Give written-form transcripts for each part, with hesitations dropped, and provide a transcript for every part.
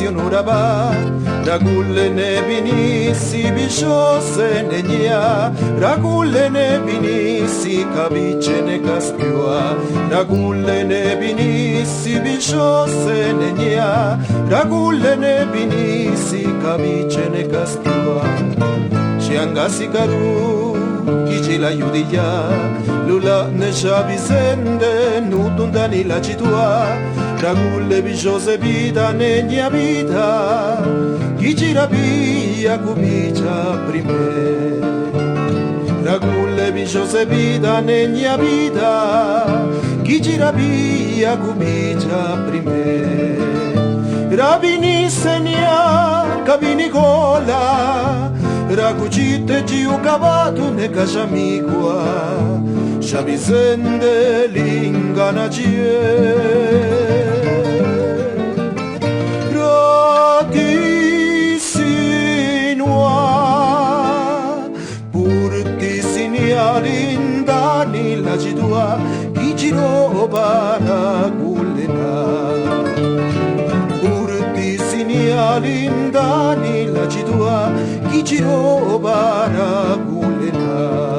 canzionura va, ragulle ne vinissi bisciose ne gna, ragulle ne vinissi capice ne caspiua, ragulle ne vinissi bisciose ne gna, ragulle ne vinissi capice ne caspiua. Ciangasi caru, chi ci l'aiutia, lula ne sciavisende, nutundani la citua, ragulle bisciose vita ne mia vita, chi ci rapia cupicia prime. Ragulle bisciose vita ne mia vita, chi ci rapia cupicia prime. Ravini segna, capini cola, ragucite giu cavato ne casamiqua, sciavisende l'inganacie. Lindani la citua, chi giro para gullena. Urtisini lindani la citua, chi giro para gullena.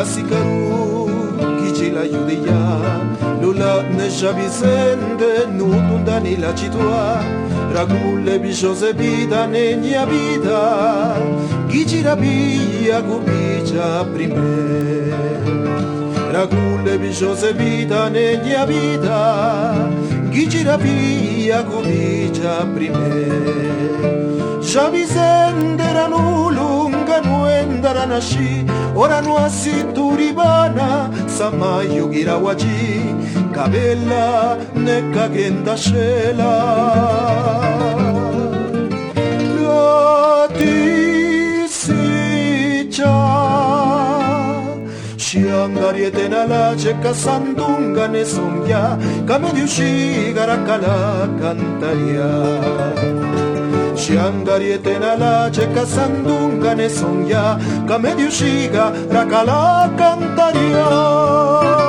Sikaru, chi ci l'aiutia, lula ne sciavisende, nutundani la citua, ragulle bisciose vita ne mia vita, chi ci rapia cupicia prime. Ragulle bisciose vita ne mia vita, chi ci rapia cupicia prime. Sciavisende erano lunga nuenda nasci, ora no asituribana, samayo girawaji, cabella ne cagenda shela. Gatisicha, shiangariete nala cecca sandunga ne sombia, come di uscigara cala cantaria. Shiangariete nala cecca sandunga ne sogna, come di usciga racala cantaria.